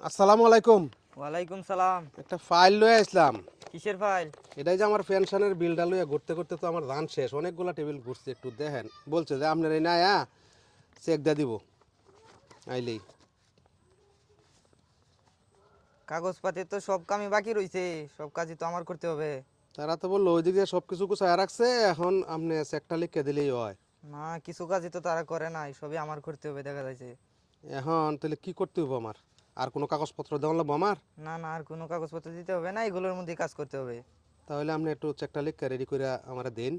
আসসালামু আলাইকুম। ওয়ালাইকুম সালাম। একটা ফাইল লয়ে আসলাম। কিসের ফাইল? এটাই যে আমার পেনশনের বিলটা লইয়া ঘুরতে ঘুরতে তো আমার ধান শেষ, অনেকগুলা টেবিল ঘুরছে, একটু দেখেন। বলছে যে আপনার এই না চেক দিয়ে দিব আইলেই। কাগজপাতি তো সব কামই বাকি রইছে, সব কাজই তো আমার করতে হবে। তারা তো বললো ওই দিকে সব কিছু গুছায় রাখছে, এখন আপনি চেকটা লিখে দিলেই হয়। না, কিছু কাজই তো তারা করে নাই, সবই আমার করতে হবে দেখা যাচ্ছে। এখন তাহলে কি করতে হবে আমার? আর কোনো কাগজপত্র দেওয়া লাগবো আমার? না না, আর কোনো কাগজপত্র দিতে হবে না, এগুলোর মধ্যেই কাজ করতে হবে। তাহলে আপনি একটু চেকটা লিখে রেডি করে আমার দিন।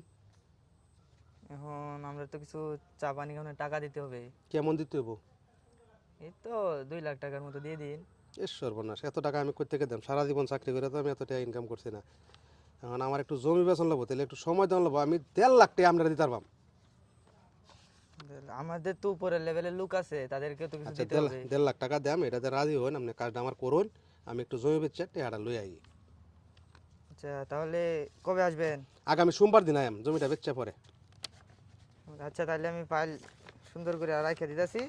এখন আমরা তো কিছু চা পানি খাওয়ানোর টাকা দিতে হবে। কেমন দিতে হবো? এই তো 2 লাখ টাকার মতো দিয়ে দিন। সর্বনাশ, এত টাকা আমি কই থেকে দেব? সারা জীবন চাকরি করে তো আমি এত টাকা ইনকাম করছি না। এখন আমার একটু জমি বেচন লাগবো, তাহলে একটু সময় দেওয়া লাগবো। আমি 1.5 লাখ টাকা আপনারা দিতে পারবাম। আমাদের তো উপরের লেভেলের লোক আছে, তাদেরকে তো কিছু আচ্ছা, দিতে হবে। 1.5 লাখ টাকা দাম, এটাতে রাজি হন, আপনি কাজটা আমার করুন। আমি একটু জমি বেচে টাকাটা লই আই। আচ্ছা, তাহলে কবে আসবেন? আগামী সোমবার দিন আয়াম, জমিটা বেচে পরে। আচ্ছা, তাহলে আমি ফাইল সুন্দর করে রাখে দিতেছি,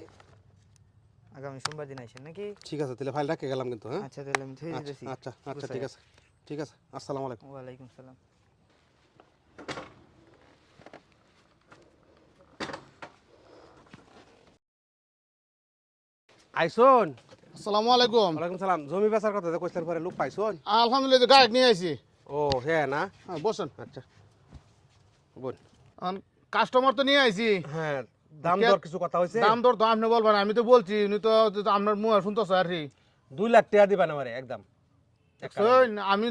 আগামী সোমবার দিন আসেন নাকি? ঠিক আছে, তাহলে ফাইল রাখে গেলাম কিন্তু। হ্যাঁ, আচ্ছা, তাহলে আমি ধুয়ে আচ্ছা দিতেছি। আচ্ছা আচ্ছা, ঠিক আছে ঠিক আছে। আসসালামু আলাইকুম। ওয়ালাইকুম সালাম। আইসন। আসসালামু আলাইকুম। ওয়ালাইকুম সালাম। জমি বেচার কথা কইছেন, পরে লোক পাইছন? আলহামদুলিল্লাহ, গায়ক নিয়ে আইছি। ও হ্যাঁ না, হ্যাঁ, বসেন। আচ্ছা বল। কাস্টমার তো নিয়ে আইছি। হ্যাঁ, দাম দর কিছু কথা হয়েছে? দাম দর তো আপনি বলবেন, আমি তো বলছি, উনি তো আপনার মুখ শুনতেছে আর কি। 2 লাখ টাকা দিবেন আমারে একদম। শোন, আমি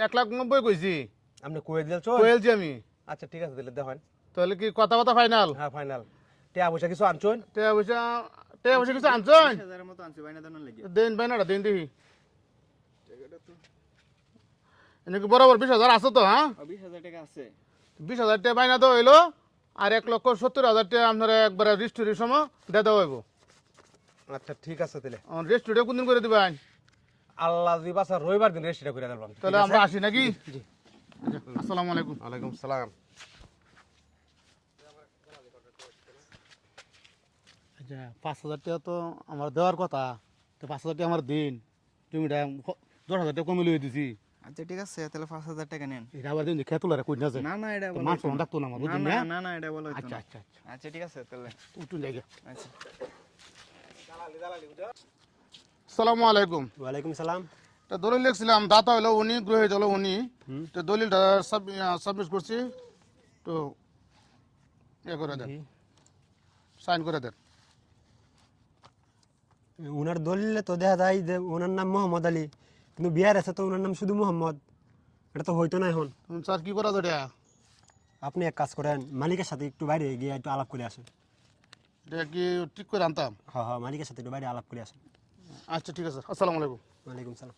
1,90,000 কইছি। আপনি কয়ে দিয়েছ? কইলছি আমি। আচ্ছা ঠিক আছে, তাহলে দেখেন। তাহলে কি কথা কথা ফাইনাল? হ্যাঁ ফাইনাল। টাকা পয়সা কিছু আনছন? টাকা পয়সা কিছু আনছেন? 20,000 মতো আনছি বাইনা দানোর লাগি। দেন বাইনাটা দেন দেখি। এনেকি বরাবর 20,000 আছে তো? হ্যাঁ, 20,000 টাকা আছে। 20,000 টাকা বাইনা তো হইলো, আর 1,70,000 টাকা আপনারা একবারে রেস্টুরেন্টের সময় দিয়ে দেওয়া হইব। আচ্ছা ঠিক আছে, তাহলে রেস্টুরেন্টে কোনদিন করে দিবেন? আল্লাহ যদি বাসা রবিবার দিন রেস্টটা করে দিলাম। তাহলে আমরা আসি নাকি? জি। আসসালামু আলাইকুম। ওয়ালাইকুম সালাম। আচ্ছা, 5,000 টাকা তো আমার দেওয়ার কথা, তো 5,000 টাকা আমার দিন। জমিটা 10,000 টাকা কমে লইয়ে দিছি। আচ্ছা ঠিক আছে, তাহলে 5,000 টাকা নেন। এটা আবার দিন খেতুলারে কই না যায়। না না, এটা বলা মানুষ হইতো না। ডাকতো না আমার, না বুঝলেন না না? না না, এটা বলা হইতো আচ্ছা না। আচ্ছা আচ্ছা, আচ্ছা ঠিক আছে তাহলে। উঠুন জায়গা। আচ্ছা। আসসালামু আলাইকুম। ওয়ালাইকুম সালাম। তো দলিল লিখছিলাম, দাতা হলো উনি, গ্রহীত হলো উনি। তো দলিলটা সাবমিট করছি, তো ইয়ে করে দেন, সাইন করে দেন। ওনার দলিলে তো দেখা যায় যে ওনার নাম মোহাম্মদ আলী, কিন্তু বিয়ার আছে তো ওনার নাম শুধু মোহাম্মদ। এটা তো হইতো না এখন। স্যার কি করা যায়? আপনি এক কাজ করেন, মালিকের সাথে একটু বাইরে গিয়ে একটু আলাপ করে আসেন। এটা কি ঠিক করে আনতাম? হ্যাঁ হ্যাঁ, মালিকের সাথে একটু বাইরে আলাপ করে আসেন। আচ্ছা ঠিক আছে, আসসালামু আলাইকুম। ওয়ালাইকুম সালাম।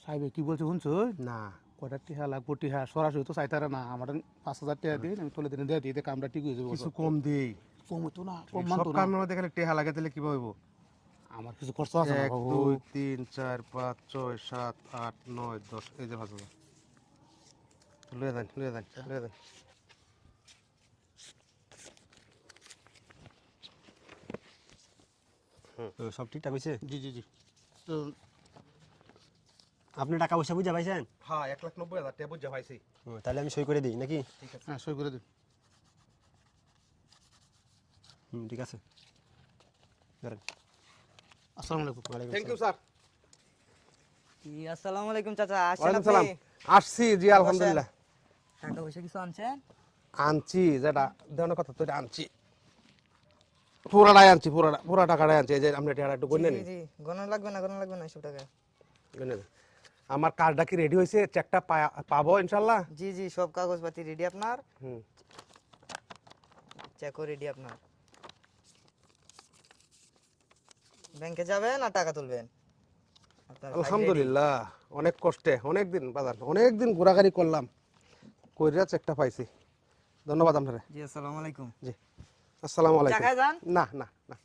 সাহেব কি বলছে শুনছো? না, কয়টা টিহা লাগবো? টিহা সরাসরি তো চাইতারা না, আমার 5,000 টাকা দিন, আমি তুলে দিনে দিয়ে দিই, কামটা ঠিক হয়ে যাবে। কিছু কম দেই। কম হতো না, কম সব মানতো না। কামের মধ্যে খালি টাকা লাগে, তাহলে কিভাবে হইব? আমার কিছু খরচ আছে না 1 বাবু। 2 3 4 5 6 7 8 9 10, এই যে 5,000 লয়ে যান লয়ে যান লয়ে যান। তো সব ঠিকঠাক হয়েছে? জি জি জি। তো আপনি টাকা পয়সা বুঝে পাইছেন? হ্যাঁ, 1,90,000 টাকা বুঝা পাইছি। তাহলে আমি সই করে দিই নাকি? হ্যাঁ, সই করে দিন। ঠিক আছে, ধরেন। আসসালামু আলাইকুম। ওয়ালাইকুম থ্যাংক ইউ সালাম। স্যার। কি আসসালামু আলাইকুম চাচা, আসেন ওয়ালাইকুম আপনি? সালাম। আসছি জি, আলহামদুলিল্লাহ। টাকা পয়সা কিছু আনছেন? আনছি, যেটা দেওয়ার কথা তো এটা আনছি। পুরাটাই আনছি, পুরা টাকাটাই আনছি। এই যে আপনি টাকাটা একটু গণে জি নিন। জি, গণনা লাগবে না, গণনা লাগবে না এসব টাকা। গণে নিন। আমার কার্ডটা কি রেডি হয়েছে? চেকটা পাবো ইনশাল্লাহ? জি জি, সব কাগজপাতি রেডি আপনার, হুম। চেকও রেডি আপনার। ব্যাংকে যাবেন আর টাকা তুলবেন। আপনার ফাইল ready। আলহামদুলিল্লাহ, অনেক কষ্টে অনেক দিন ঘোরাঘুরি করলাম, কইরা চেকটা পাইছি। ধন্যবাদ আপনারে। জি, আসসালামু আলাইকুম। জি, আসসালামু আলাইকুম। টাকা যান। না না না।